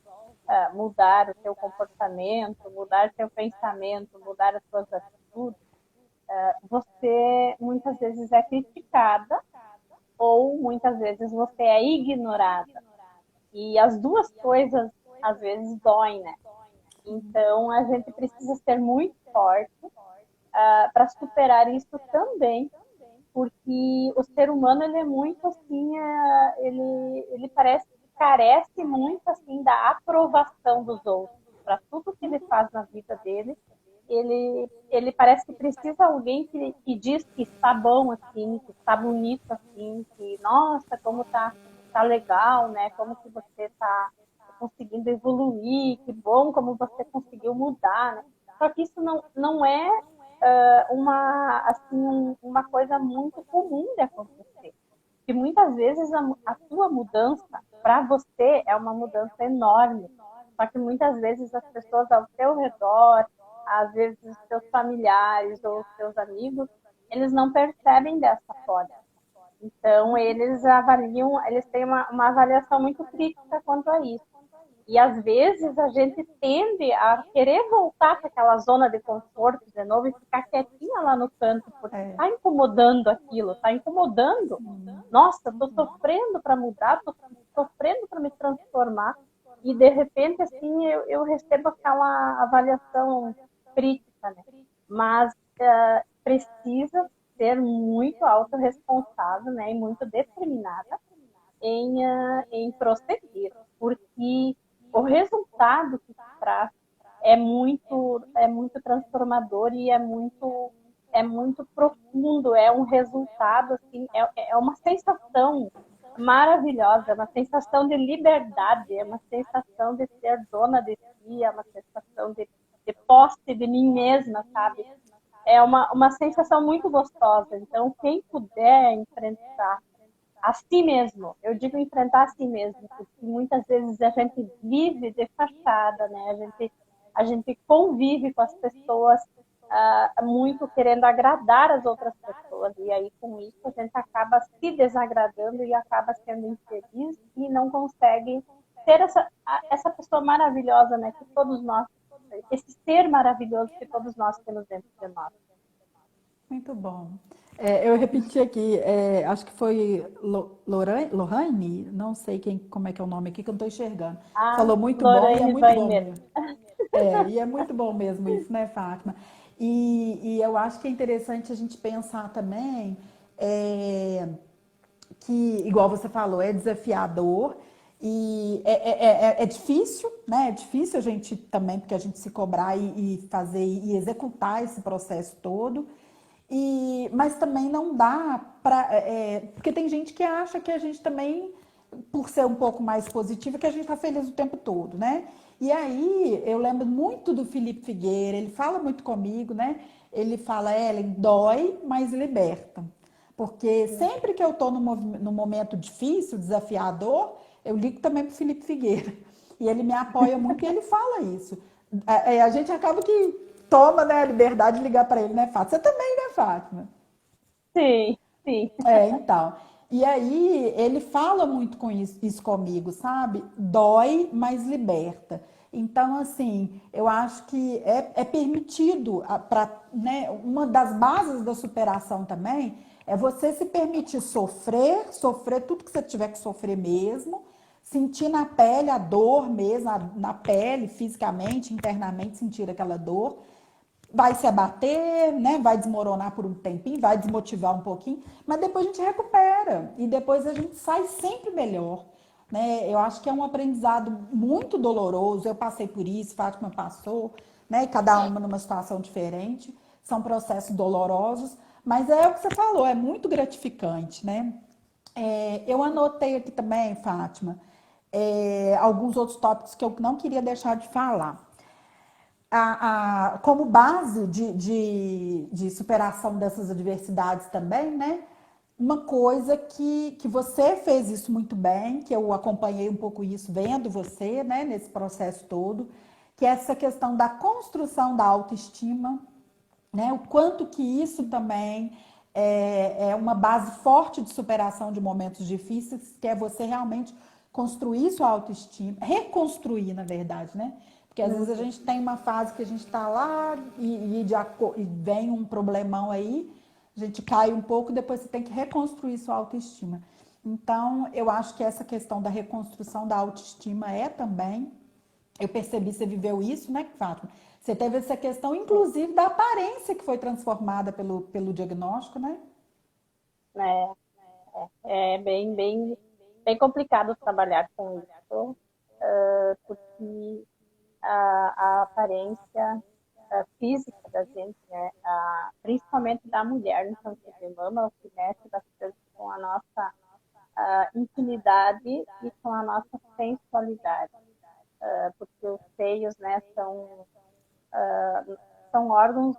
mudar o seu comportamento, mudar seu pensamento, mudar as suas atitudes, você muitas vezes é criticada ou muitas vezes você é ignorada. E as duas coisas às vezes doem, né? Então a gente precisa ser muito forte para superar isso também, porque o ser humano ele é muito assim, ele parece que carece muito assim da aprovação dos outros para tudo que ele faz na vida dele. Ele parece que precisa alguém que diz que está bom assim, que está bonito assim, que nossa, como tá legal, né? Como que você está conseguindo evoluir, que bom como você conseguiu mudar, né? Só que isso não é uma coisa muito comum de acontecer. E muitas vezes a tua mudança, para você, é uma mudança enorme. Só que muitas vezes as pessoas ao teu redor, às vezes os teus familiares ou os teus amigos, eles não percebem dessa forma. Então, eles têm uma avaliação muito crítica quanto a isso. E às vezes a gente tende a querer voltar para aquela zona de conforto de novo e ficar quietinha lá no canto, porque está incomodando aquilo, está incomodando. Nossa, estou sofrendo para mudar, estou sofrendo para me transformar. E de repente, assim, eu recebo aquela avaliação crítica, né? Mas precisa ser muito autorresponsável, né? E muito determinada em prosseguir, porque o resultado que traz é muito transformador e é muito profundo, é um resultado, assim, é uma sensação maravilhosa, é uma sensação de liberdade, é uma sensação de ser dona de si, é uma sensação de posse de mim mesma, sabe? É uma sensação muito gostosa. Então, quem puder enfrentar a si mesmo, eu digo enfrentar a si mesmo, porque muitas vezes a gente vive de fachada, né? A gente convive com as pessoas muito querendo agradar as outras pessoas, e aí com isso a gente acaba se desagradando e acaba sendo infeliz e não consegue ser essa pessoa maravilhosa, né? Que todos nós, esse ser maravilhoso que todos nós temos dentro de nós. Muito bom. Eu repeti aqui, acho que foi Lohane, não sei como é que é o nome aqui, que eu não estou enxergando. Ah, Falou muito bom e é Lorraine muito bom Weiner. mesmo. E é muito bom mesmo isso, né, Fátima? E eu acho que é interessante a gente pensar também é, que, igual você falou, é desafiador e é difícil, né? É difícil a gente também, porque a gente se cobrar e fazer e executar esse processo todo. Mas também não dá para. Porque tem gente que acha que a gente também, por ser um pouco mais positiva, que a gente está feliz o tempo todo, né? E aí eu lembro muito do Felipe Figueira, ele fala muito comigo, né? Ele fala, Ellen, dói, mas liberta. Porque sempre que eu estou num momento difícil, desafiador, eu ligo também para o Felipe Figueira. E ele me apoia muito e ele fala isso. A gente acaba que toma, né, a liberdade de ligar para ele, né, Fátima? Você também, né, Fátima? Sim, sim. Então. E aí ele fala muito com isso comigo, sabe? Dói, mas liberta. Então, assim, eu acho que é permitido, né, uma das bases da superação também é você se permitir sofrer tudo que você tiver que sofrer mesmo, sentir na pele a dor mesmo, na pele, fisicamente, internamente, sentir aquela dor, vai se abater, né? Vai desmoronar por um tempinho, vai desmotivar um pouquinho, mas depois a gente recupera e depois a gente sai sempre melhor. Né? Eu acho que é um aprendizado muito doloroso. Eu passei por isso, Fátima passou, né? Cada uma numa situação diferente. São processos dolorosos, mas é o que você falou, é muito gratificante, né? Eu anotei aqui também, Fátima, alguns outros tópicos que eu não queria deixar de falar como base de superação dessas adversidades também, né? Uma coisa que você fez isso muito bem, que eu acompanhei um pouco isso vendo você, né, nesse processo todo, que é essa questão da construção da autoestima, né? O quanto que isso também é uma base forte de superação de momentos difíceis, que é você realmente construir sua autoestima, reconstruir, na verdade, né? Porque às vezes a gente tem uma fase que a gente está lá e vem um problemão aí, a gente cai um pouco, depois você tem que reconstruir sua autoestima. Então, eu acho que essa questão da reconstrução da autoestima é também. Eu percebi, você viveu isso, né, Fátima? Você teve essa questão, inclusive, da aparência que foi transformada pelo diagnóstico, né? É bem complicado trabalhar com isso, porque a aparência física da gente, né, principalmente da mulher no câncer de mama, o que mexe bastante com a nossa intimidade e com a nossa sensualidade, porque os seios, né, são órgãos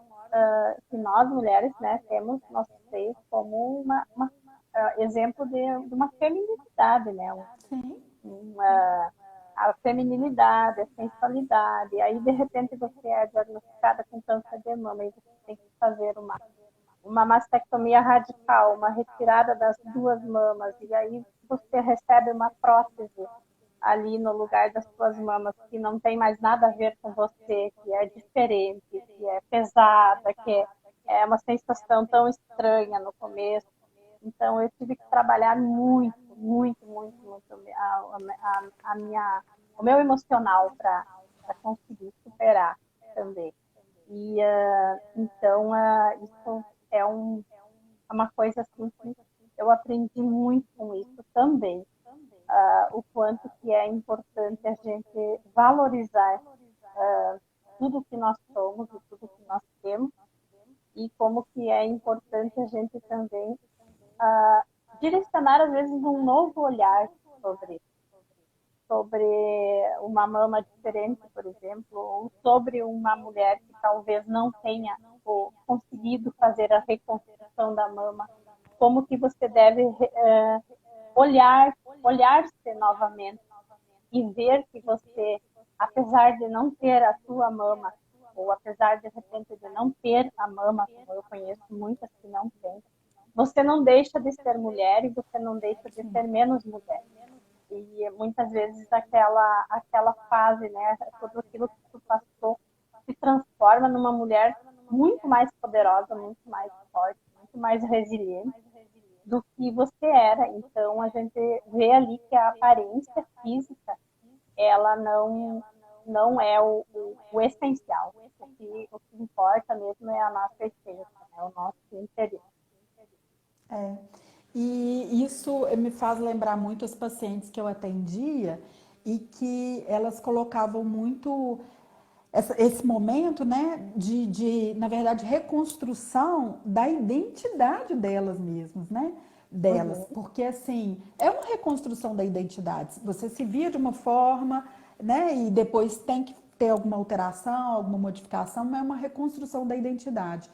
que nós mulheres, né, temos nossos seios como exemplo de uma feminilidade, né, Sim. uma, a feminilidade, a sensualidade. Aí, de repente, você é diagnosticada com câncer de mama e você tem que fazer uma mastectomia radical, uma retirada das duas mamas, e aí você recebe uma prótese ali no lugar das suas mamas que não tem mais nada a ver com você, que é diferente, que é pesada, é uma sensação tão estranha no começo. Então eu tive que trabalhar muito o meu emocional para conseguir superar também. E então isso é uma coisa assim que eu aprendi muito com isso também. O quanto que é importante a gente valorizar tudo que nós somos e tudo que nós temos, e como que é importante a gente também direcionar, às vezes, um novo olhar sobre sobre uma mama diferente, por exemplo, ou sobre uma mulher que talvez não tenha conseguido fazer a reconstrução da mama, como que você deve olhar-se novamente e ver que você, apesar de não ter a sua mama, ou apesar de repente de não ter a mama, como eu conheço muitas que não têm, você não deixa de ser mulher e você não deixa de ser menos mulher. E muitas vezes aquela fase, né, tudo aquilo que tu passou, se transforma numa mulher muito mais poderosa, muito mais forte, muito mais resiliente do que você era. Então, a gente vê ali que a aparência física, ela não é o essencial. O que importa mesmo é a nossa essência, né, o nosso interior. É. E isso me faz lembrar muito as pacientes que eu atendia e que elas colocavam muito esse momento, né, na verdade, reconstrução da identidade delas mesmas, né, delas, porque assim, é uma reconstrução da identidade, você se via de uma forma, né, e depois tem que ter alguma alteração, alguma modificação, mas é uma reconstrução da identidade.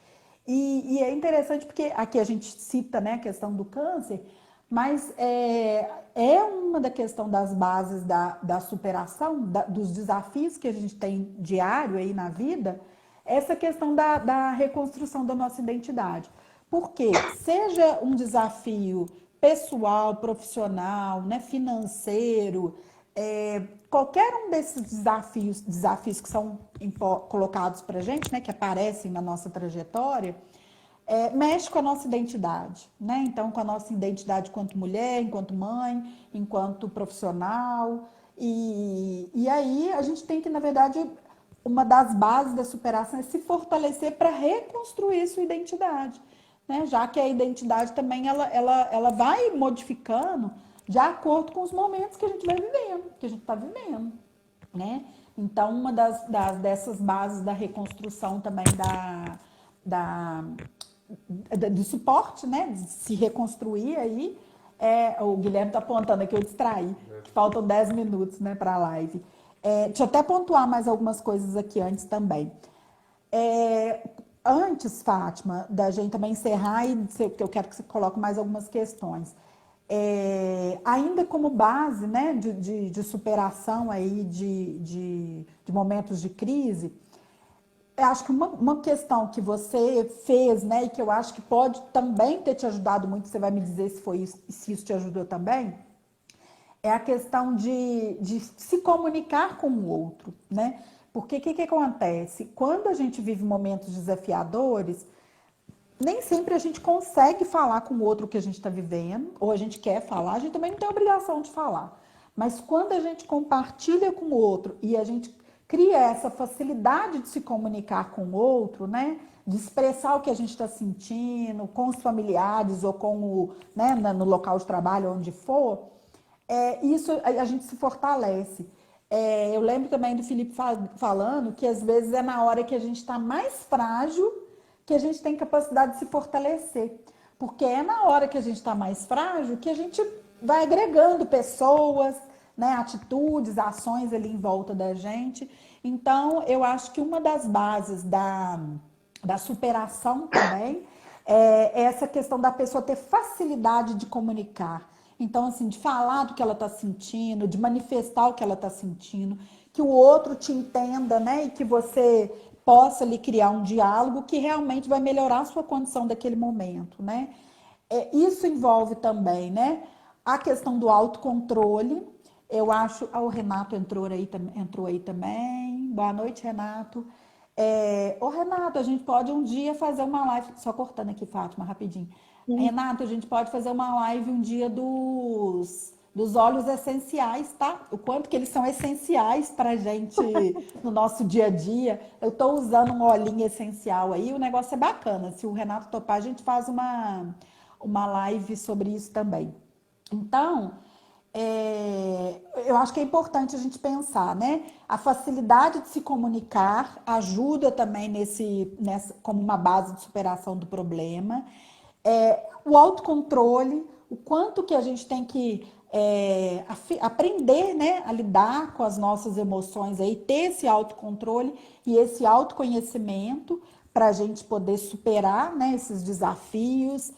E é interessante porque aqui a gente cita, né, a questão do câncer, mas é uma da questão das bases da superação, dos desafios que a gente tem diário aí na vida, essa questão da reconstrução da nossa identidade. Porque seja um desafio pessoal, profissional, né, financeiro, qualquer um desses desafios que são colocados para a gente, né, que aparecem na nossa trajetória, mexe com a nossa identidade, né? Então, com a nossa identidade enquanto mulher, enquanto mãe, enquanto profissional. E aí a gente tem que, na verdade, uma das bases da superação é se fortalecer para reconstruir sua identidade, né? Já que a identidade também ela vai modificando de acordo com os momentos que a gente vai vivendo, que a gente está vivendo, né? Então, uma dessas bases da reconstrução também do suporte, né? De se reconstruir aí. O Guilherme está apontando aqui, eu distraí, que faltam 10 minutos, né, para a live. Deixa eu até pontuar mais algumas coisas aqui antes também. Antes, Fátima, da gente também encerrar, porque eu quero que você coloque mais algumas questões. Ainda como base, né, de superação aí de momentos de crise, eu acho que uma questão que você fez, né, e que eu acho que pode também ter te ajudado muito, você vai me dizer se foi isso, se isso te ajudou também, é a questão de se comunicar com o outro, né? Porque o que acontece? Quando a gente vive momentos desafiadores, nem sempre a gente consegue falar com o outro o que a gente está vivendo, ou a gente quer falar, a gente também não tem obrigação de falar. Mas quando a gente compartilha com o outro e a gente cria essa facilidade de se comunicar com o outro, né? De expressar o que a gente está sentindo com os familiares ou né, no local de trabalho, onde for, isso a gente se fortalece. Eu lembro também do Felipe falando que às vezes é na hora que a gente está mais frágil que a gente tem capacidade de se fortalecer. Porque é na hora que a gente está mais frágil que a gente vai agregando pessoas, né, atitudes, ações ali em volta da gente. Então, eu acho que uma das bases da superação também é essa questão da pessoa ter facilidade de comunicar. Então, assim, de falar do que ela está sentindo, de manifestar o que ela está sentindo, que o outro te entenda, né? E que você possa lhe criar um diálogo que realmente vai melhorar a sua condição daquele momento, né? Isso envolve também, né? A questão do autocontrole. Eu acho. O Renato entrou aí também. Boa noite, Renato. Renato, a gente pode um dia fazer uma live. Só cortando aqui, Fátima, rapidinho. Renato, a gente pode fazer uma live um dia dos óleos essenciais, tá? O quanto que eles são essenciais pra gente no nosso dia a dia. Eu tô usando um olhinho essencial aí, o negócio é bacana. Se o Renato topar, a gente faz uma live sobre isso também. Então, eu acho que é importante a gente pensar, né? A facilidade de se comunicar ajuda também como uma base de superação do problema. O autocontrole, o quanto que a gente tem que aprender, né, a lidar com as nossas emoções aí, ter esse autocontrole e esse autoconhecimento para a gente poder superar, né, esses desafios.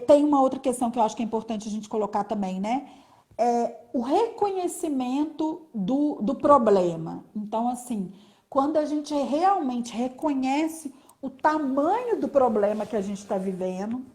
Tem uma outra questão que eu acho que é importante a gente colocar também, né? O reconhecimento do problema. Então, assim, quando a gente realmente reconhece o tamanho do problema que a gente está vivendo,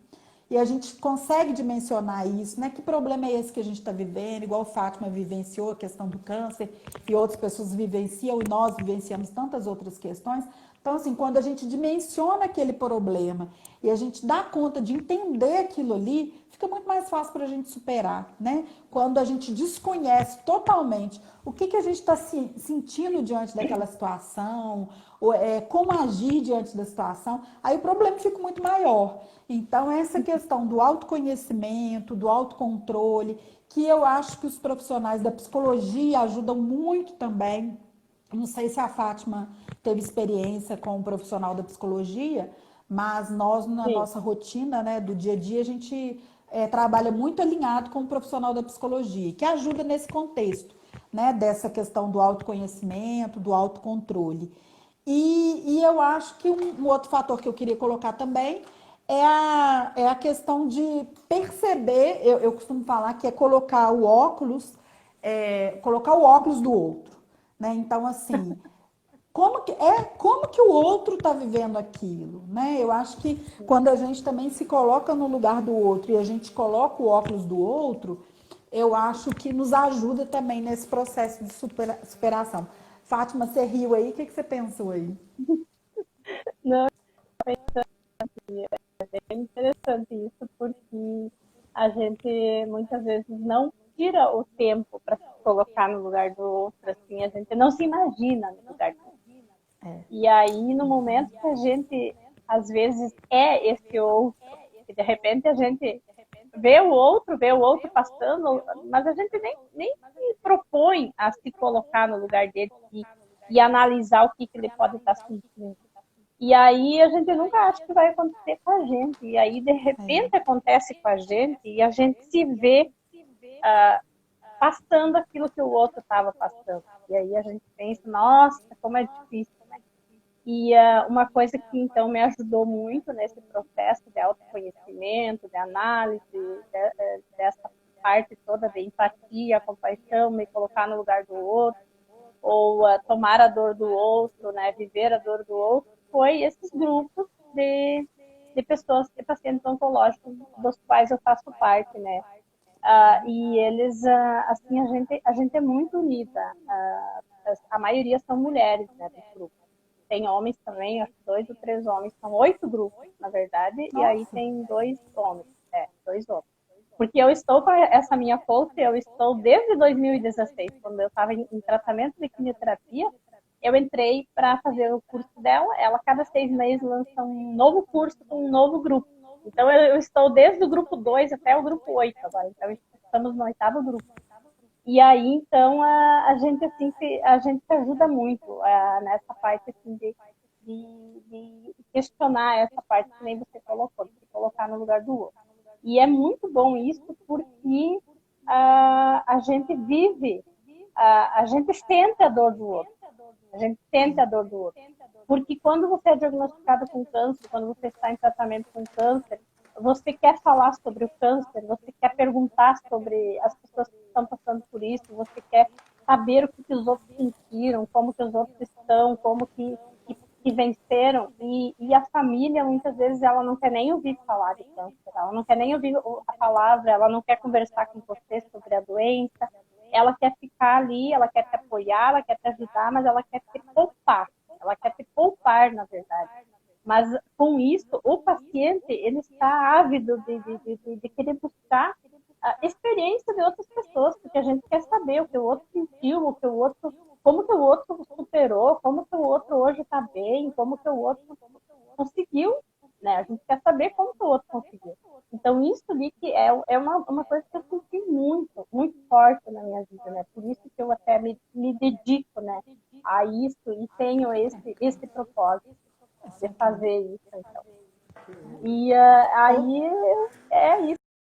e a gente consegue dimensionar isso, né? Que problema é esse que a gente está vivendo? Igual Fátima vivenciou a questão do câncer e outras pessoas vivenciam e nós vivenciamos tantas outras questões. Então, assim, quando a gente dimensiona aquele problema e a gente dá conta de entender aquilo ali, fica muito mais fácil para a gente superar, né? Quando a gente desconhece totalmente o que a gente está sentindo diante daquela situação, como agir diante da situação, aí o problema fica muito maior. Então, essa questão do autoconhecimento, do autocontrole, que eu acho que os profissionais da psicologia ajudam muito também. Não sei se a Fátima teve experiência com um profissional da psicologia, mas nós, na Sim, nossa rotina, né, do dia a dia, a gente trabalha muito alinhado com o profissional da psicologia, que ajuda nesse contexto, né, dessa questão do autoconhecimento, do autocontrole. E eu acho que um outro fator que eu queria colocar também é a questão de perceber, eu costumo falar que é colocar o óculos do outro, né? Então, assim, como que o outro está vivendo aquilo, né? Eu acho que quando a gente também se coloca no lugar do outro e a gente coloca o óculos do outro, eu acho que nos ajuda também nesse processo de superação. Fátima, você riu aí, o que você pensou aí? não, é interessante isso, porque a gente muitas vezes não tira o tempo para se colocar no lugar do outro, assim, a gente não se imagina no lugar do outro. E aí, no momento que a gente, às vezes, é esse outro, e de repente a gente vê o outro passando, mas a gente nem se propõe a se colocar no lugar dele e analisar o que ele pode estar sentindo. E aí a gente nunca acha que vai acontecer com a gente. E aí, de repente, acontece com a gente e a gente se vê passando aquilo que o outro estava passando. E aí a gente pensa, nossa, como é difícil. E uma coisa que, então, me ajudou muito nesse processo de autoconhecimento, de análise, dessa parte toda de empatia, compaixão, me colocar no lugar do outro, ou tomar a dor do outro, né, viver a dor do outro, foi esses grupos de pessoas, de pacientes oncológicos, dos quais eu faço parte, né. E eles, assim, a gente é muito unida. A maioria são mulheres, né, dos grupos. Tem homens também, acho que 2 ou 3 homens, são 8 grupos, na verdade, e aí Nossa, tem 2 homens, 2 homens. Porque eu estou com essa minha coach, eu estou desde 2016, quando eu estava em tratamento de quimioterapia, eu entrei para fazer o curso dela, ela cada 6 meses lança um novo curso com um novo grupo. Então eu estou desde o grupo 2 até o grupo 8 agora, então estamos no 8º grupo. E aí, então, a gente assim, a gente se ajuda muito nessa parte assim, de questionar essa parte que nem você colocou, de se colocar no lugar do outro. E é muito bom isso porque a gente vive, a gente sente a dor do outro. A gente sente a dor do outro. Porque quando você é diagnosticado com câncer, quando você está em tratamento com câncer, você quer falar sobre o câncer, você quer perguntar sobre as pessoas que estão passando por isso, você quer saber o que os outros sentiram, como que os outros estão, como que venceram. E a família, muitas vezes, ela não quer nem ouvir falar de câncer, ela não quer nem ouvir a palavra, ela não quer conversar com você sobre a doença, ela quer ficar ali, ela quer te apoiar, ela quer te ajudar, mas ela quer te poupar. Ela quer te poupar, na verdade. Mas, com isso, o paciente ele está ávido de querer buscar a experiência de outras pessoas, porque a gente quer saber o que o outro sentiu, o que o outro, como que o outro superou, como que o outro hoje está bem, como que o outro conseguiu, né? A gente quer saber como que o outro conseguiu. Então, isso ali que é uma coisa que eu senti muito forte na minha vida, né? Por isso que eu até me dedico, né, a isso e tenho esse propósito de fazer isso, então. E aí é isso.